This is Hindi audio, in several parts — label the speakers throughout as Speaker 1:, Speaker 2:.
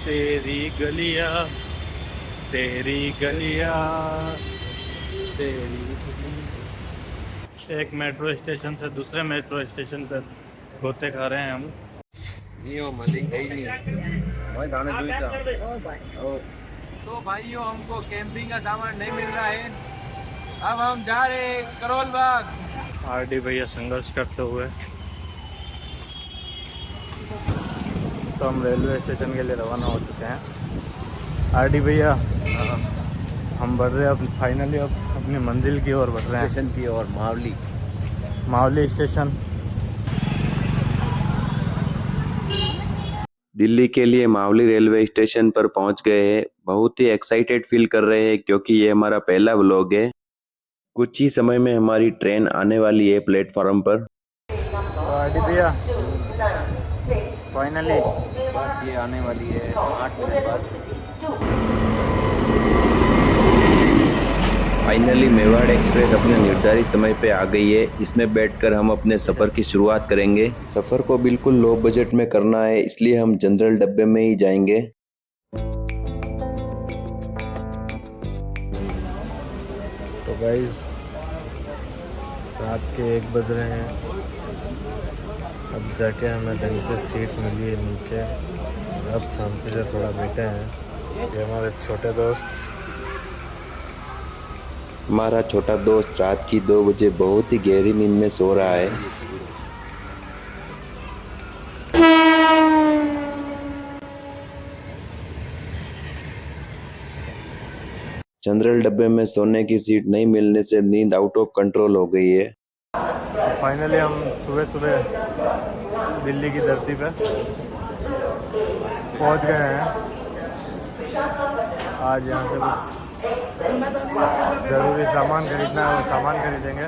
Speaker 1: तेरी गलियां, तेरी गलियां, तेरी गलियां। एक मेट्रो स्टेशन से दूसरे मेट्रो स्टेशन पर गोते खा रहे हैं हम।
Speaker 2: नहीं हो मलिक है ही नहीं भाई दाने दुई था और तो भाइयों हमको कैंपिंग का सामान नहीं मिल रहा है। अब हम जा रहे हैं करोल बाग।
Speaker 1: आरडी भैया संघर्ष करते हुए। तो हम रेलवे स्टेशन के लिए रवाना हो चुके हैं। आरडी भैया, हम बढ़ रहे हैं अब फाइनली अब अपनी मंजिल की ओर बढ़ रहे हैं।
Speaker 2: स्टेशन की ओर मावली
Speaker 1: मावली स्टेशन।
Speaker 3: दिल्ली के लिए मावली रेलवे स्टेशन पर पहुंच गए हैं। बहुत ही एक्साइटेड फील कर रहे हैं क्योंकि ये हमारा पहला व्लॉग है। कुछ ही समय में हमारी ट्रेन आने वाली है प्लेटफॉर्म पर।
Speaker 1: तो आरडी भैया फाइनली
Speaker 2: बस ये आने वाली है 8 मिनट बाद।
Speaker 3: फाइनली मेवाड़ एक्सप्रेस अपने निर्धारित समय पे आ गई है। इसमें बैठकर हम अपने सफ़र की शुरुआत करेंगे। सफ़र को बिल्कुल लो बजट में करना है, इसलिए हम जनरल डब्बे में ही जाएंगे।
Speaker 1: तो गाइस रात के 1 बज रहे हैं। अब जाके हमें ढंग से सीट मिली है नीचे। अब शांति से थोड़ा बैठे हैं। ये हमारे छोटे दोस्त।
Speaker 3: हमारा छोटा दोस्त रात की 2 बजे बहुत ही गहरी नींद में सो रहा है। जनरल डब्बे में सोने की सीट नहीं मिलने से नींद आउट ऑफ कंट्रोल हो गई है।
Speaker 1: फाइनली हम सुबह सुबह दिल्ली की धरती पे पहुंच गए हैं। आज यहाँ से कुछ ज़रूरी सामान खरीदना है, वो सामान खरीदेंगे।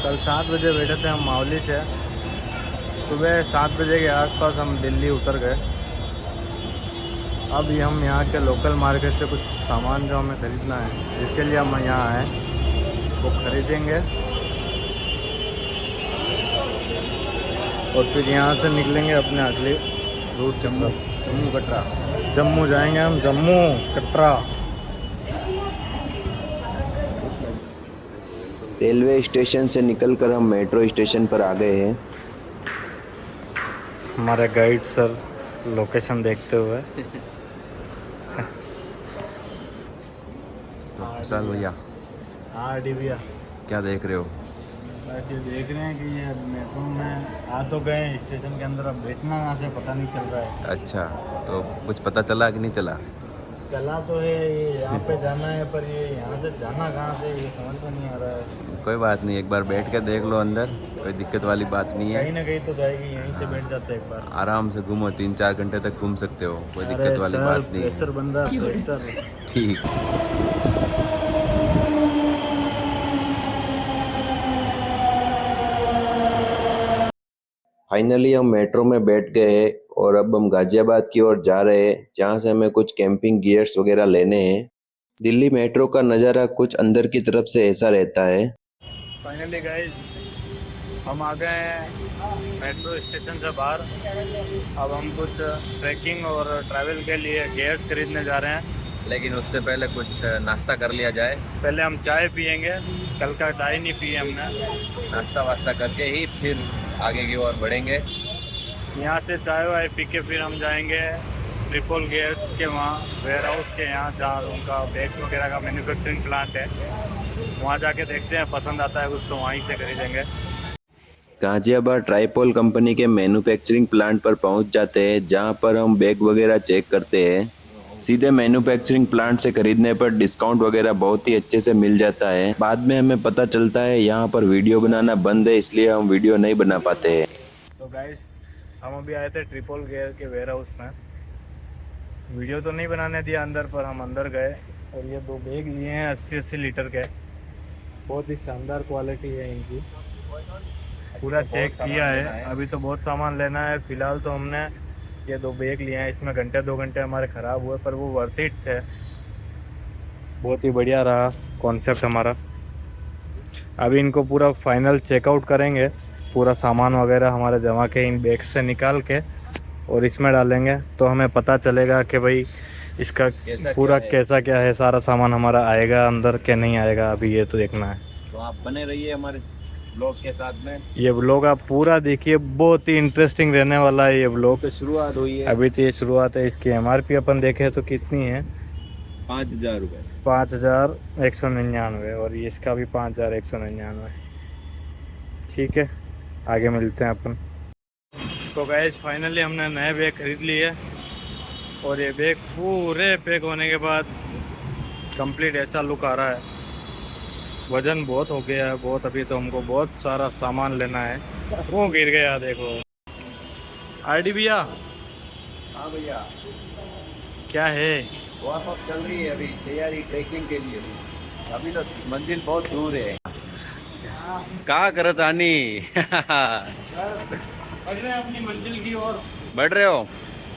Speaker 1: कल 7 बजे बैठे थे हम मावली से। सुबह 7 बजे के आसपास हम दिल्ली उतर गए। अब हम यहाँ के लोकल मार्केट से कुछ सामान जो हमें ख़रीदना है, जिसके लिए हम यहाँ आए, वो ख़रीदेंगे और फिर यहाँ से निकलेंगे अपने अगले रूट जम्मू कटरा। जम्मू जाएंगे हम, जम्मू कटरा।
Speaker 3: रेलवे स्टेशन से निकलकर हम मेट्रो स्टेशन पर आ गए हैं।
Speaker 1: हमारे गाइड सर लोकेशन देखते हुए।
Speaker 2: तो विशाल भैया
Speaker 1: हाँ डी भैया,
Speaker 2: क्या देख रहे हो?
Speaker 1: बस ये देख रहे हैं कि ये मेट्रो में आ तो गए स्टेशन के अंदर। अब बैठना कहाँ से पता नहीं चल रहा है।
Speaker 2: अच्छा, तो कुछ पता चला कि नहीं चला?
Speaker 1: चला तो है, ये यहाँ पे जाना है, पर ये यहाँ से जाना कहाँ से ये समझ में नहीं आ रहा है।
Speaker 2: कोई बात नहीं, एक बार बैठ के देख लो अंदर, कोई दिक्कत वाली बात नहीं
Speaker 1: कहीं
Speaker 2: है।
Speaker 1: ना कहीं तो जाएगी, यहीं से बैठ जाते हैं एक बार।
Speaker 2: आराम से घूमो, 3-4 घंटे तक घूम सकते हो, कोई
Speaker 1: अरे
Speaker 2: दिक्कत वाली
Speaker 1: सर,
Speaker 2: बात नहीं
Speaker 1: प्रेशर
Speaker 2: है।
Speaker 1: बंदा, प्रेशर।
Speaker 2: ठीक।
Speaker 3: फाइनली हम मेट्रो में बैठ गए हैं और अब हम गाजियाबाद की ओर जा रहे हैं, जहाँ से हमें कुछ कैंपिंग गियर्स वगैरह लेने हैं। दिल्ली मेट्रो का नज़ारा कुछ अंदर की तरफ से ऐसा रहता है।
Speaker 1: फाइनली गाइस हम आ गए हैं मेट्रो स्टेशन से बाहर। अब हम कुछ ट्रैकिंग और ट्रैवल के लिए गियर्स खरीदने जा रहे हैं।
Speaker 2: लेकिन उससे पहले कुछ नाश्ता कर लिया जाए।
Speaker 1: पहले हम चाय पियेंगे, कल का चाय नहीं पिए हमने।
Speaker 2: नाश्ता वास्ता करके ही फिर आगे की ओर बढ़ेंगे।
Speaker 1: यहाँ से चाय वाय पी के फिर हम जाएंगे ट्रिपल गियर्स के वहाँ वेयर हाउस के यहाँ, जहाँ उनका बैग्स वगैरह का मैन्युफैक्चरिंग प्लांट है। वहाँ जाके देखते हैं, पसंद आता है कुछ तो वहीं से खरीदेंगे।
Speaker 3: गाजियाबाद ट्राइपोल कंपनी के मैन्युफैक्चरिंग प्लांट पर पहुंच जाते हैं, जहां पर हम बैग वगैरह चेक करते हैं। सीधे मैन्युफैक्चरिंग प्लांट से खरीदने पर डिस्काउंट वगैरह बहुत ही अच्छे से मिल जाता है। बाद में हमें पता चलता है यहाँ पर वीडियो बनाना बंद है, इसलिए हम वीडियो नहीं बना पाते हैं।
Speaker 1: तो गाइस हम अभी आए थे ट्रिपल गियर के वेयर हाउस में। वीडियो तो नहीं बनाने दिया अंदर, पर हम अंदर गए और ये 2 बैग लिए हैं 80-80 लीटर के। बहुत ही शानदार क्वालिटी है इनकी, पूरा चेक किया है। अभी तो बहुत सामान लेना है। फिलहाल तो हमने ये 2 बैग लिए हैं, इसमें घंटे 2 घंटे हमारे ख़राब हुए, पर वो वर्थ इट थे। बहुत ही बढ़िया रहा कॉन्सेप्ट हमारा। अभी इनको पूरा फाइनल चेकआउट करेंगे, पूरा सामान वगैरह हमारे जमा के इन बैग्स से निकाल के और इसमें डालेंगे, तो हमें पता चलेगा कि भाई इसका पूरा कैसा क्या है, सारा सामान हमारा आएगा अंदर क्या नहीं आएगा, अभी ये तो देखना है।
Speaker 3: तो आप बने रहिए हमारे ब्लॉग के साथ में।
Speaker 1: ये ब्लॉग आप पूरा देखिए, बहुत ही इंटरेस्टिंग रहने वाला है ये ब्लॉग।
Speaker 3: तो शुरुआत हुई है,
Speaker 1: अभी तो ये शुरुआत है। इसकी MRP अपन देखें तो कितनी है,
Speaker 3: 5,000 रुपये।
Speaker 1: 5,199 और ये इसका भी 5,199। ठीक है, आगे मिलते हैं अपन। तो गाइस फाइनली हमने नए बैग खरीद लिए और ये बैग पूरे पैक होने के बाद कंप्लीट ऐसा लुक आ रहा है। वजन बहुत हो गया है बहुत, अभी तो हमको बहुत सारा सामान लेना है। वो गिर गया देखो। आईडी भैया।
Speaker 2: हाँ भैया,
Speaker 1: क्या है?
Speaker 2: वार्म अप चल रही है अभी, तैयारी ट्रैकिंग के लिए। अभी तो मंजिल बहुत दूर है।
Speaker 3: कहाँ करत आनी?
Speaker 1: बढ़ रहे हैं अपनी मंजिल की ओर।
Speaker 3: बढ़ रहे हो?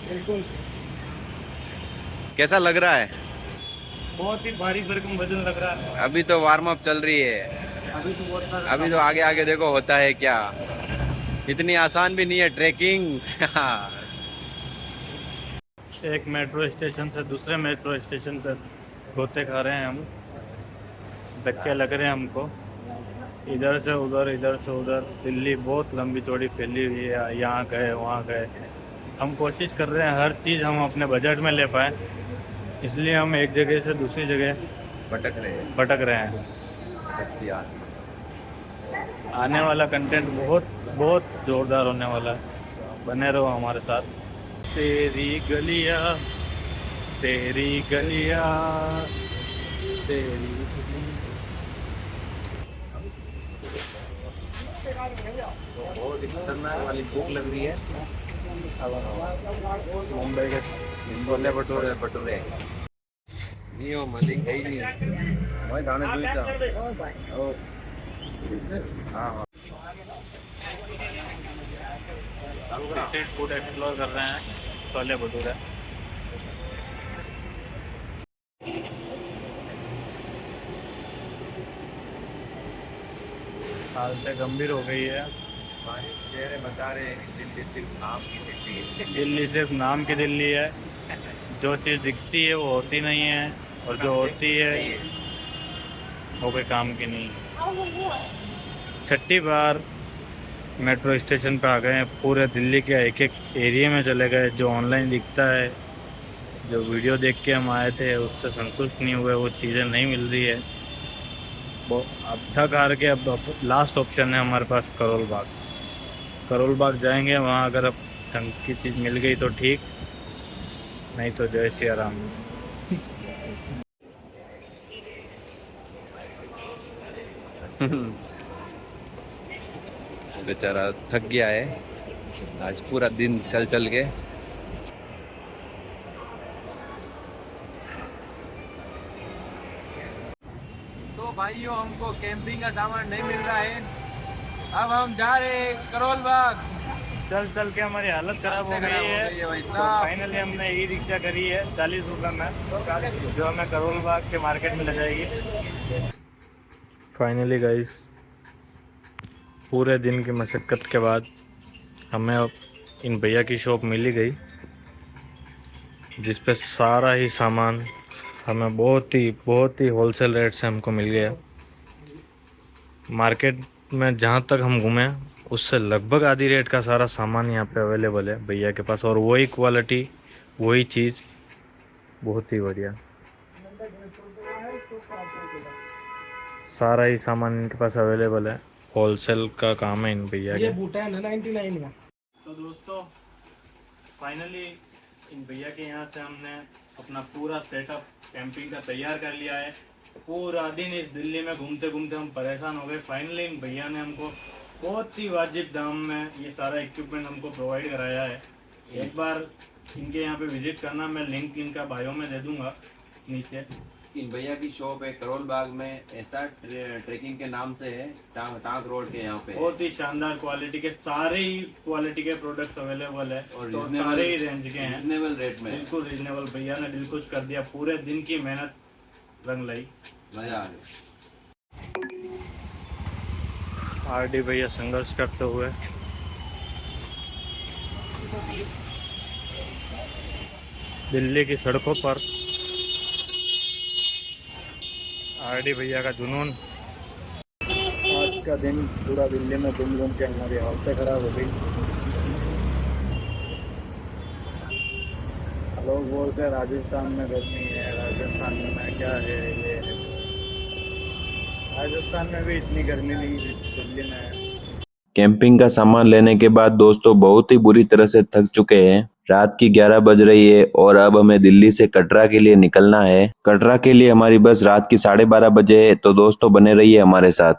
Speaker 1: बिल्कुल।
Speaker 3: कैसा लग रहा है?
Speaker 1: बहुत ही भारी भरकम वजन लग रहा है।
Speaker 3: अभी तो वार्म अप चल रही है,
Speaker 1: अभी तो बहुत सारा
Speaker 3: अभी तो आगे आगे देखो होता है क्या। इतनी आसान भी नहीं है ट्रैकिंग।
Speaker 1: एक मेट्रो स्टेशन से दूसरे मेट्रो स्टेशन तक गोते खा रहे हैं हम। धक्के लग रहे हैं हमको, इधर से उधर इधर से उधर। दिल्ली बहुत लंबी चौड़ी फैली हुई है, यहाँ गए वहाँ गए। हम कोशिश कर रहे हैं हर चीज़ हम अपने बजट में ले पाएँ, इसलिए हम एक जगह से दूसरी जगह भटक रहे हैं। आने वाला कंटेंट बहुत बहुत ज़ोरदार होने वाला है, बने रहो हमारे साथ। तेरी गलियाँ तेरी
Speaker 2: बहुत खतरनाक वाली भूख लग रही है।
Speaker 1: मुंबई के छोले भटूरे
Speaker 2: नहीं हो मलिक है ही नहीं। मैं दाने जोईता। ओ हाँ हाँ।
Speaker 1: स्ट्रीट फूड एक्सप्लोर कर रहे हैं, छोले भटूरे। हालत गंभीर हो गई है।
Speaker 2: चेहरे बता रहे हैं दिल्ली सिर्फ नाम की दिल्ली है।
Speaker 1: दिल्ली सिर्फ नाम की दिल्ली है। जो चीज़ दिखती है वो होती नहीं है, और जो होती है वो कोई काम की नहीं। छठी बार मेट्रो स्टेशन पे आ गए हैं। पूरे दिल्ली के एक एक एरिया में चले गए। जो ऑनलाइन दिखता है, जो वीडियो देख के हम आए थे उससे संतुष्ट नहीं हुए, वो चीज़ें नहीं मिल रही है। वो अब थक हार के अब लास्ट ऑप्शन है हमारे पास करोल बाग। करोल बाग जाएंगे, वहाँ अगर अब ढंग की चीज़ मिल गई तो ठीक, नहीं तो जय सिया राम।
Speaker 3: बेचारा थक गया है आज पूरा दिन चल चल के।
Speaker 2: तो भाइयों, हमको कैंपिंग का सामान नहीं मिल रहा है। अब हम जा रहे हैं करोल बाग।
Speaker 1: चल चल के हमारी हालत खराब हो गई है।
Speaker 2: भाई
Speaker 1: तो
Speaker 2: साहब।
Speaker 1: फाइनली हमने ई रिक्शा करी है 40 रुपये में, जो हमें करोल बाग के मार्केट में ले जाएगी। फाइनली गाइस, पूरे दिन की मशक्क़त के बाद हमें अब इन भैया की शॉप मिली गई, जिस पे सारा ही सामान हमें बहुत ही होलसेल रेट से हमको मिल गया। मार्केट में जहाँ तक हम घूमे उससे लगभग आधी रेट का सारा सामान यहाँ पे अवेलेबल है भैया के पास, और वही क्वालिटी वही चीज़, बहुत ही बढ़िया। सारा ही सामान इनके पास अवेलेबल है, होलसेल का काम है इन भैया के।
Speaker 4: ये बूटा है ना 99 का।
Speaker 1: तो दोस्तों फाइनली इन भैया के यहाँ से हमने अपना पूरा सेटअप कैंपिंग का तैयार कर लिया है। पूरा दिन इस दिल्ली में घूमते घूमते हम परेशान हो गए। फाइनली इन भैया ने हमको बहुत ही वाजिब दाम में ये सारा इक्विपमेंट हमको प्रोवाइड कराया है। एक बार इनके यहाँ पे विजिट करना, मैं लिंक इनका बायो में दे दूंगा नीचे।
Speaker 2: इन भैया की शॉप है करोल बाग में, ऐसा ट्रेकिंग के नाम से है, टांग रोड के यहाँ पे।
Speaker 1: बहुत ही शानदार क्वालिटी के, सारे ही क्वालिटी के प्रोडक्ट्स अवेलेबल है
Speaker 2: और
Speaker 1: तो
Speaker 2: reasonable-
Speaker 1: सारे ही रेंज के हैं,
Speaker 2: रीजनेबल रेट में।
Speaker 1: बिल्कुल रीजनेबल। भैया ने दिल खुश कर दिया, पूरे दिन की मेहनत रंग लाई।
Speaker 2: मजा आ गया।
Speaker 1: आरडी भैया संघर्ष करते हुए दिल्ली की सड़कों पर। आरडी भैया का जुनून। आज का दिन पूरा दिल्ली में घूम घूम के हमारी हालत खराब हो गई। लोग बोलते हैं राजस्थान में गर्मी है, राजस्थान में क्या है ये है। राजस्थान में भी इतनी गर्मी नहीं दिल्ली में है।
Speaker 3: कैंपिंग का सामान लेने के बाद दोस्तों बहुत ही बुरी तरह से थक चुके हैं। रात की 11 बज रही है और अब हमें दिल्ली से कटरा के लिए निकलना है। कटरा के लिए हमारी बस रात की 12:30 बजे है, तो दोस्तों बने रहिए हमारे साथ।